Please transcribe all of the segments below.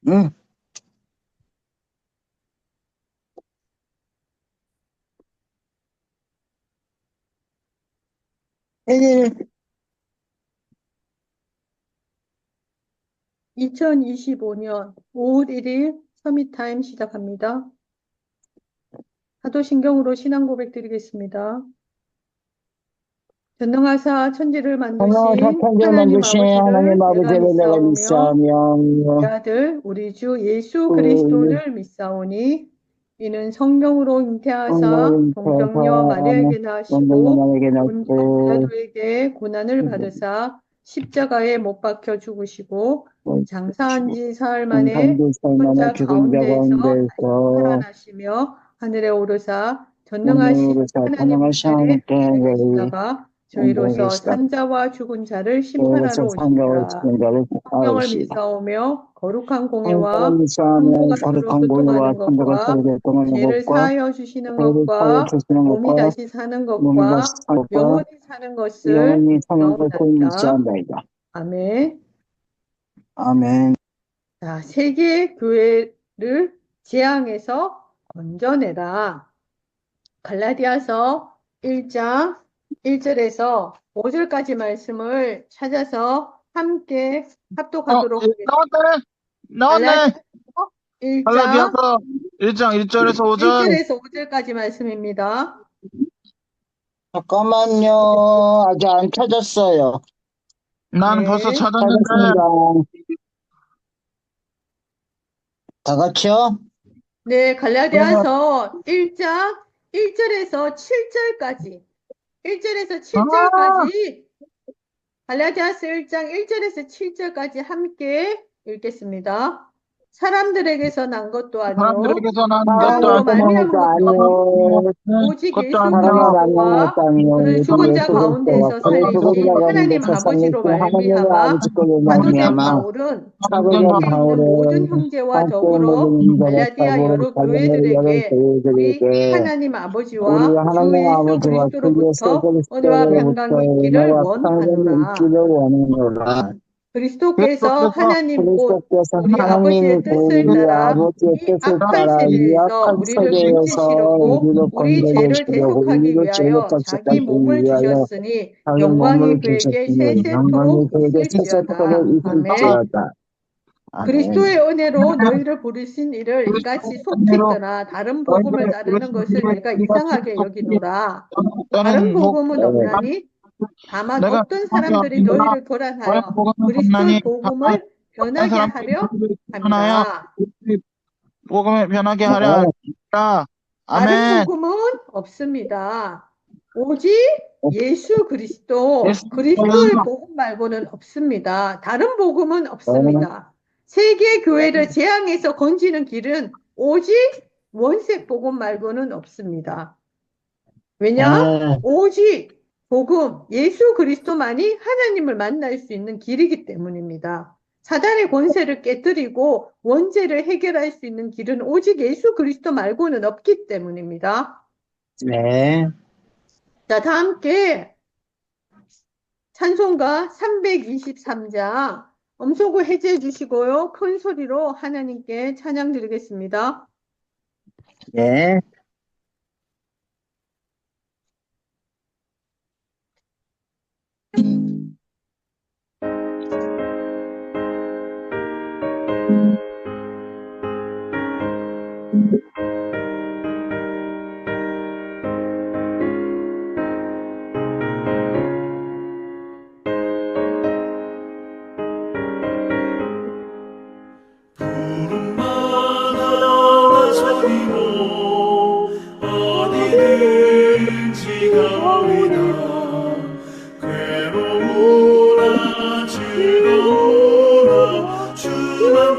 응. 일 2025년 5월 1일 서밋타임 시작합니다. 사도신경으로 신앙 고백 드리겠습니다. 전능하사 천지를 하나님 만드신 천지를 하나님 만드신 하나님 아버지를 내가 아버지를 내가 믿사오며 우리 믿사오며 아들 우리 주 예수 그 그리스도를 믿사오니 이는 성령으로 잉태하사 성령을 동정녀 통해서 마리아에게 나시고 성령님에게 본디오 낳고 빌라도에게 고난을 받으사 십자가에 못 박혀 죽으시고 장사한 지 사흘 만에 산도 만에 혼자 죽은 자 가운데에서 다시 가운데서 살아나시며 하늘에 오르사 전능하신 성령으로서 하나님 가능하신 우편에 앉아 하나님께 계시다가 저희로서 계시다. 산자와 죽은 자를 심판하러 그래서 산적을 오시리라. 죽은 자를 성령을 알으시다. 믿사오며 거룩한 성령을 공예와 믿사하면 성도가 서로 거룩한 공의와 교통하는 천국을 것과 서로 교통하는 죄를 것과 사하여 주시는 죄를 사여 것과 주시는 몸이 것과 다시 사는 몸이 다시 것과 살 것과 영원히 사는 것을 영원히 사는 것을 믿사옵나이다. 믿사한다이다. 아멘. 아멘. 자, 세계 교회를 재앙에서 건져내라. 갈라디아서 1장 1절에서 5절까지 말씀을 찾아서 함께 합독하도록 하겠습니다. 나왔네. 나왔네. 갈라디아서 1장 갈라디아서 1장 1절에서 5절. 1절에서 5절까지 말씀입니다. 잠깐만요. 아직 안 찾았어요. 난 벌써 네. 찾았는데. 찾았습니다. 다 같이요? 네, 그러면 갈라디아서 1장 1절에서 7절까지. 1절에서 아, 7절까지 갈라디아서 1장 1절에서 7절까지 함께 읽겠습니다. 사람들에게서 난 것도 아니요 사람들에게서 난 것도 영으로 사람으로부터 난 아니요. 것도 말미암은 것도 아니요. 오직 것도 예수 아니요. 사람을 만난 것도 그리스도와 아니요. 그를 죽은 자 예수 그리스도와 가운데서 그를 죽은 자 살리신 하나님 가운데서 아버지로 살리신 하나님의 말미암아 아버지께로 사도된 말미암아 바울은 사도된 사도된 함께 있는 모든 바울은 형제와 함께 더불어 모든 자가 갈라디아 사고 여러 갈라디아 여러 교회들에게 우리 교회들에게 하나님 우리 아버지와 주 하나님 예수 아버지와 주 예수 그리스도로부터 은혜와 그리스도로부터 평강이 있기를 은혜와 평강이 원하노라. 있기를 원하노라. 그리스도께서 그리스도께서 하나님 곧 그리스도께서 우리 하나님이 아버지의 뜻을 우리 따라 아버지의 이 뜻을 악한 따라 이 세대에서 악한 우리를 세대에서 건지시려고 우리를 우리 죄를 건져내시려고 대속하기 우리를 위하여 자기 죄를 몸을 위하여 주셨으니 자기 영광이 몸을 그에게 주셨으니 영광이 세세토록 그에게 있을지어다. 세세토록 아멘. 있을지어다. 아멘. 그리스도의 은혜로 너희를 부르신 이를 이같이 속히 은혜로 떠나 다른 복음을 너희들의 따르는 그릇을 것을 내가 이같이 이상하게 속히 여기노라. 다른 떠는 복음은 네. 없나니 다만 내가 어떤 하게 사람들이 아니라 너희를 너의 교란하여 복음은 그리스도의 없나니 다만 복음을 어떤 변하게 사람들이 하려 너희를 하나야 함이라. 복음을 변하게 하려 네. 하리라. 다른 아멘. 복음은 없습니다. 오직 예수 예수 그리스도, 그리스도의 그리스도 복음 말고는 없습니다. 다른 복음은 네. 없습니다. 세계 교회를 재앙에서 건지는 길은 오직 원색 복음 말고는 없습니다. 왜냐? 네. 오직 복음, 예수 그리스도만이 하나님을 만날 수 있는 길이기 때문입니다. 사단의 권세를 깨뜨리고 원죄를 해결할 수 있는 길은 오직 예수 그리스도 말고는 없기 때문입니다. 네. 자, 다 함께 찬송가 323장 엄소고 해제해 주시고요. 큰 소리로 하나님께 찬양 드리겠습니다. 네. 푸른바다가 저리고 어디든지 가오리다. 괴로우나 즐거우나 주만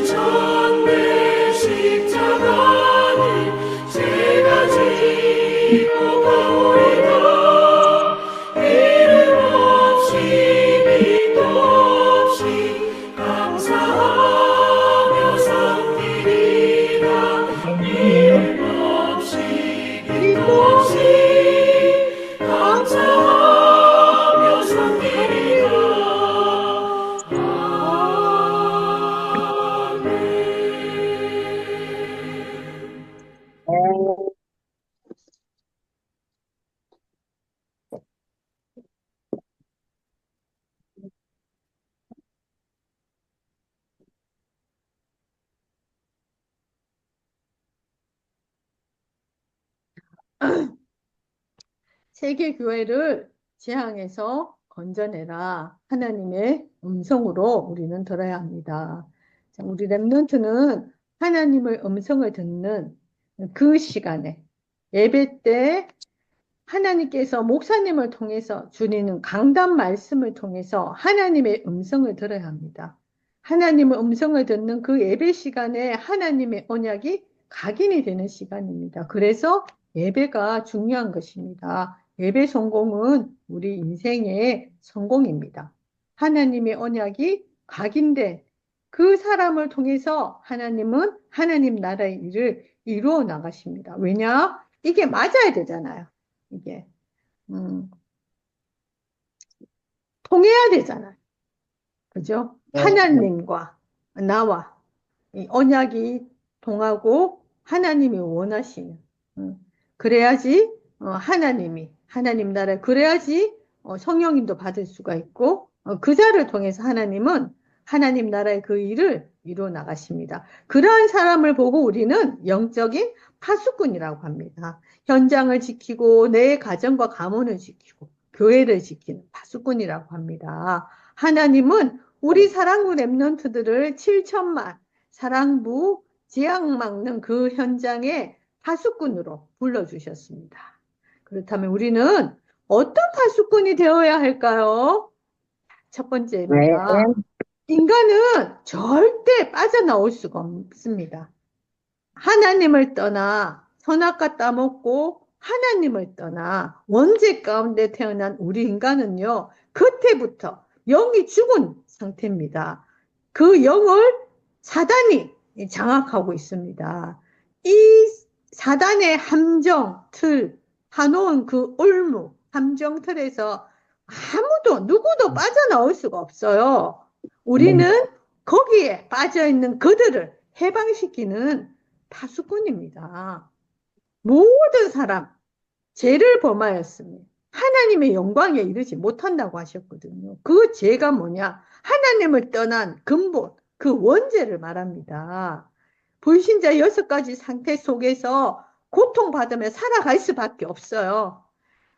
천대 십자가를 제가 지고 가오리다. 이름 없이 빛도 없이 감사하며 섬기리다. 이름 없이 빛도 없이 감사하며 섬기리다. 세계 교회를 재앙에서 건져내라. 하나님의 음성으로 우리는 들어야 합니다. 자, 우리 랩런트는 하나님의 음성을 듣는 그 시간에 예배 때 하나님께서 목사님을 통해서 주시는 강단 말씀을 통해서 하나님의 음성을 들어야 합니다. 하나님의 음성을 듣는 그 예배 시간에 하나님의 언약이 각인이 되는 시간입니다. 그래서 예배가 중요한 것입니다. 예배 성공은 우리 인생의 성공입니다. 하나님의 언약이 각인된 그 사람을 통해서 하나님은 하나님 나라의 일을 이루어 나가십니다. 왜냐? 이게 맞아야 되잖아요. 이게 통해야 되잖아요. 그죠? 하나님과 나와 이 언약이 통하고 하나님이 원하시는 그래야지 하나님 나라 그래야지 성령님도 받을 수가 있고 그 자를 통해서 하나님은 하나님 나라의 그 일을 이루어 나가십니다. 그러한 사람을 보고 우리는 영적인 파수꾼이라고 합니다. 현장을 지키고 내 가정과 가문을 지키고 교회를 지키는 파수꾼이라고 합니다. 하나님은 우리 사랑부 랩런트들을 7천만 사랑부 재앙 막는 그 현장에 파수꾼으로 불러주셨습니다. 그렇다면 우리는 어떤 파수꾼이 되어야 할까요? 첫 번째입니다. 인간은 절대 빠져나올 수가 없습니다. 하나님을 떠나 선악과 따먹고 하나님을 떠나 원죄 가운데 태어난 우리 인간은요. 그때부터 영이 죽은 상태입니다. 그 영을 사단이 장악하고 있습니다. 이 사단의 함정 틀, 한놓은 그 올무, 함정 틀에서 누구도 빠져나올 수가 없어요. 우리는 거기에 빠져있는 그들을 해방시키는 파수꾼입니다. 모든 사람, 죄를 범하였으니 하나님의 영광에 이르지 못한다고 하셨거든요. 그 죄가 뭐냐? 하나님을 떠난 근본, 그 원죄를 말합니다. 불신자 6가지 상태 속에서 고통받으며 살아갈 수밖에 없어요.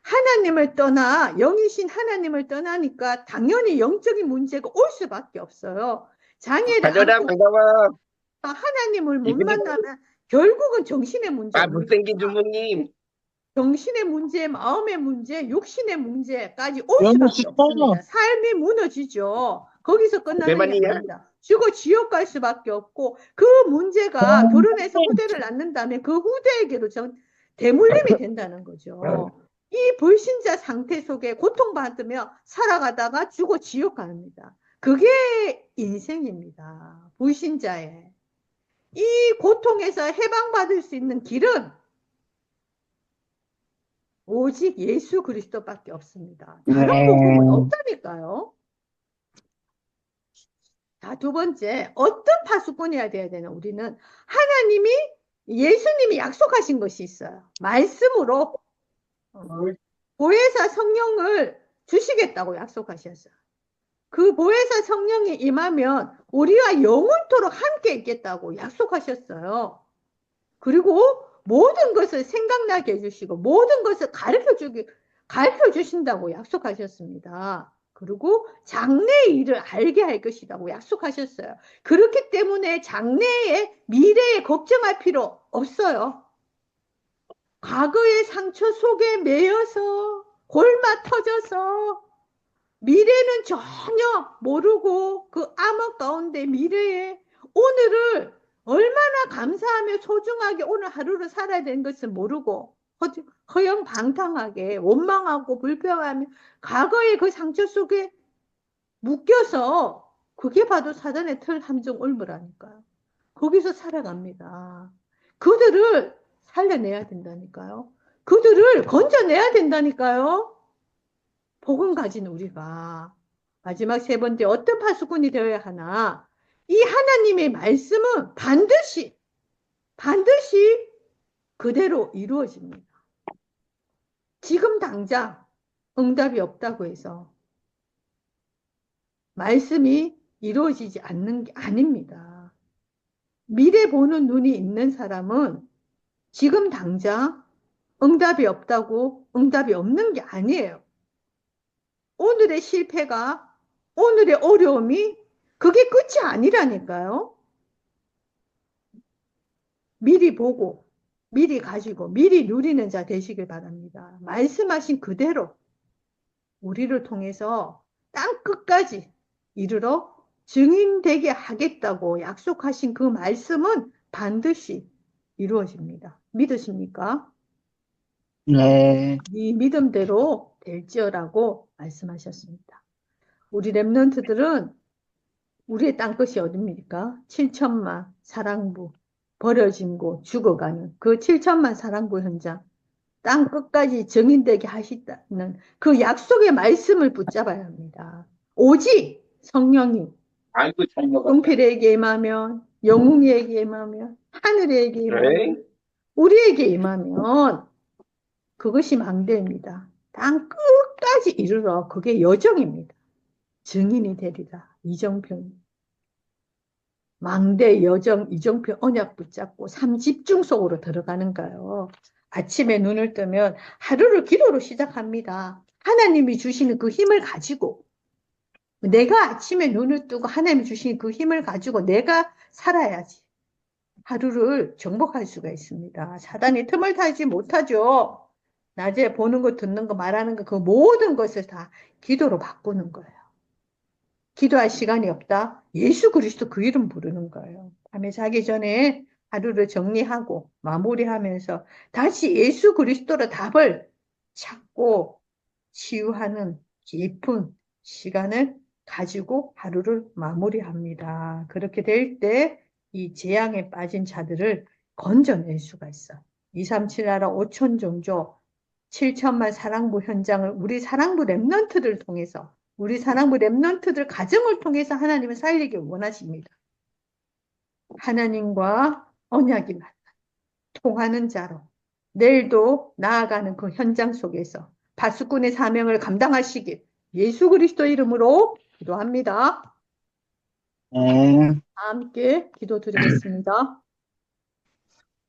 하나님을 떠나 영이신 하나님을 떠나니까 당연히 영적인 문제가 올 수밖에 없어요. 장애를 안고 하나님을 못 만나면 결국은 정신의 문제. 못생긴 주부님. 정신의 문제, 마음의 문제, 육신의 문제까지 올 수밖에 없습니다. 삶이 무너지죠. 거기서 끝나는 게 아닙니다. 죽어 지옥 갈 수밖에 없고 그 문제가 결혼해서 후대를 낳는다면 그 후대에게도 대물림이 된다는 거죠. 이 불신자 상태 속에 고통받으며 살아가다가 죽어 지옥 갑니다. 그게 인생입니다. 불신자의. 이 고통에서 해방받을 수 있는 길은 오직 예수 그리스도밖에 없습니다. 다른 복음은 없다니까요. 자, 두 번째, 어떤 파수꾼이어야 되나? 우리는 하나님이 예수님이 약속하신 것이 있어요. 말씀으로 보혜사 성령을 주시겠다고 약속하셨어요. 그 보혜사 성령이 임하면 우리와 영원토록 함께 있겠다고 약속하셨어요. 그리고 모든 것을 생각나게 해주시고 모든 것을 가르쳐 주신다고 약속하셨습니다. 그리고 장래의 일을 알게 할 것이라고 약속하셨어요. 그렇기 때문에 장래의 미래에 걱정할 필요 없어요. 과거의 상처 속에 매여서 골마 터져서 미래는 전혀 모르고 그 암흑 가운데 미래에 오늘을 얼마나 감사하며 소중하게 오늘 하루를 살아야 되는 것을 모르고 허영방탕하게 원망하고 불평하며 과거의 그 상처 속에 묶여서 그게 봐도 사단의 틀 함정 올무라니까요. 거기서 살아갑니다. 그들을 살려내야 된다니까요. 그들을 건져내야 된다니까요. 복음 가진 우리가 마지막 세 번째 어떤 파수꾼이 되어야 하나? 이 하나님의 말씀은 반드시 그대로 이루어집니다. 지금 당장 응답이 없다고 해서 말씀이 이루어지지 않는 게 아닙니다. 미래 보는 눈이 있는 사람은 지금 당장 응답이 없다고 응답이 없는 게 아니에요. 오늘의 실패가, 오늘의 어려움이 그게 끝이 아니라니까요. 미리 보고, 미리 가지고, 미리 누리는 자 되시길 바랍니다. 말씀하신 그대로 우리를 통해서 땅 끝까지 이르러 증인되게 하겠다고 약속하신 그 말씀은 반드시 이루어집니다. 믿으십니까? 네. 이 믿음대로 될지어라고 말씀하셨습니다. 우리 렘넌트들은 우리의 땅끝이 어딥니까? 7천만 사랑부 버려진 곳 죽어가는 그 7천만 사랑부 현장 땅 끝까지 증인되게 하시다는 그 약속의 말씀을 붙잡아야 합니다. 오직 성령이 은필에게 임하면 영웅에게 임하면 하늘에게 임하면 우리에게 임하면 그것이 망대입니다. 땅 끝까지 이르러 그게 여정입니다. 증인이 되리라. 이정표입니다. 망대, 여정, 이정표 언약 붙잡고 삶 집중 속으로 들어가는가요? 아침에 눈을 뜨면 하루를 기도로 시작합니다. 하나님이 주시는 그 힘을 가지고 내가 아침에 눈을 뜨고 하나님이 주시는 그 힘을 가지고 내가 살아야지 하루를 정복할 수가 있습니다. 사단이 틈을 타지 못하죠. 낮에 보는 거, 듣는 거, 말하는 거, 그 모든 것을 다 기도로 바꾸는 거예요. 기도할 시간이 없다? 예수 그리스도 그 이름 부르는 거예요. 밤에 자기 전에 하루를 정리하고 마무리하면서 다시 예수 그리스도로 답을 찾고 치유하는 깊은 시간을 가지고 하루를 마무리합니다. 그렇게 될 때 이 재앙에 빠진 자들을 건져낼 수가 있어. 237 나라 5천 종족 7천만 사랑부 현장을 우리 사랑부 렘넌트를 통해서 우리 사랑부 렘넌트들 가정을 통해서 하나님은 살리기 원하십니다. 하나님과 언약이 만나 통하는 자로 내일도 나아가는 그 현장 속에서 파수꾼의 사명을 감당하시길 예수 그리스도 이름으로 기도합니다. 네. 함께 기도드리겠습니다.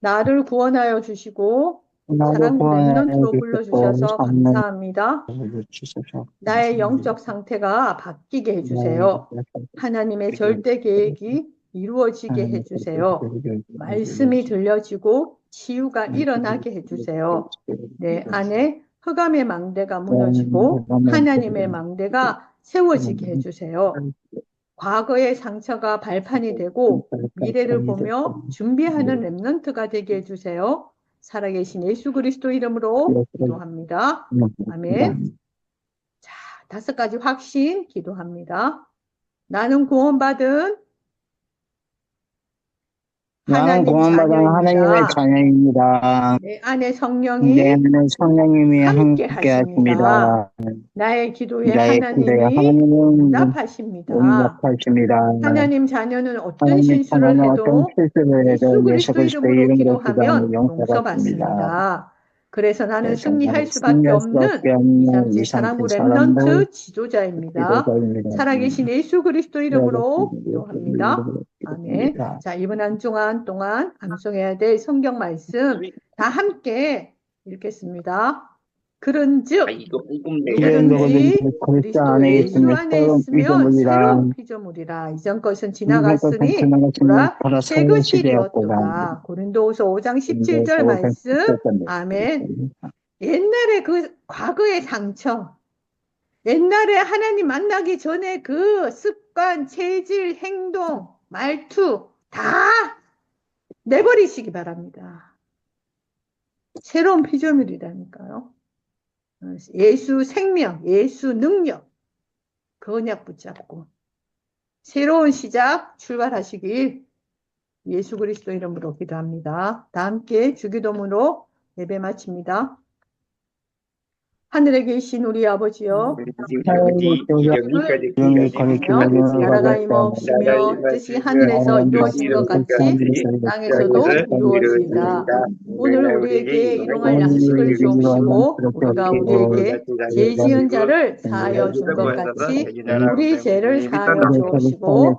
나를 구원하여 주시고 나를 사랑부 구원하여 렘넌트로 주시고 불러주셔서 삶을 감사합니다. 주셔서 나의 영적 상태가 바뀌게 해주세요. 하나님의 절대 계획이 이루어지게 해주세요. 말씀이 들려지고 치유가 일어나게 해주세요. 내 안에 흑암의 망대가 무너지고 하나님의 망대가 세워지게 해주세요. 과거의 상처가 발판이 되고 미래를 보며 준비하는 렘넌트가 되게 해주세요. 살아계신 예수 그리스도 이름으로 기도합니다. 아멘. 자, 5가지 확신 기도합니다. 나는 구원받은 나는 하나님 구원받은 하나님의 자녀입니다. 자녀입니다. 내 안에 내 성령이 안에 성령님이 함께 함께 하십니다. 하십니다. 나의 기도에 나의 기도에 하나님이 하나님은 응답하십니다. 응답하십니다. 하나님 자녀는 어떤 하나님 실수를 자녀는 어떤 해도 실수를 예수 해도 예수 그리스도 그리스도 이름으로 이름으로 기도하면 기도하면 용서받습니다. 용서받습니다. 그래서 나는 그래서 승리할 나는 수밖에 승리할 없는 수밖에 없는 237 237 사랑부 사랑부 렘넌트 지도자입니다. 기도자입니다. 살아계신 예수 그리스도 이름으로 예수 기도합니다. 이름으로 아멘. 기도합니다. 자, 이번 한 주간 동안 암송해야 될 성경 말씀 다 함께 읽겠습니다. 그런즉 이런 누구든지 누구든지 그리스도 그리스도 안에 예수 있으면 안에 새로운 있으면 피조물이라. 새로운 피조물이라. 이전 것은 지나갔으니 지나갔으니 보라 보라 새 새 것이 것이 되었구나. 되었도다. 고린도후서 5장 17절 말씀. 아멘. 옛날에 그 과거의 상처, 옛날에 하나님 만나기 전에 그 습관, 체질, 행동, 말투, 다 내버리시기 바랍니다. 새로운 피조물이라니까요. 예수 생명, 예수 능력, 그 언약 붙잡고 새로운 시작 출발하시길 예수 그리스도 이름으로 기도합니다. 다 함께 주기도문으로 예배 마칩니다. 하늘에 계신 우리 아버지여, 나라가 임하옵시며 뜻이 하늘에서 이루어진 것 같이 땅에서도 이루어지이다. 오늘 우리에게 일용할 양식을 주옵시고 우리가 우리에게 죄 지은 자를 사하여 준 것 같이 우리 죄를 사하여 주옵시고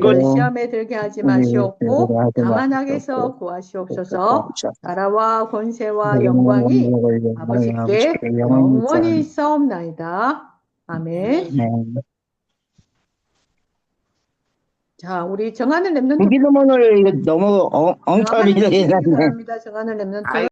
우리를 시험에 들게 하지 마시옵고 다만 악에서 구하시옵소서. 나라와 권세와 영광이 아버지께 영원히 있사옵나이다. 아멘. 자, 우리 정하는 랩런트 주기도문을 이거 너무 엉터리로 정하는 해놨네. 바랍니다. 정하는 랩런트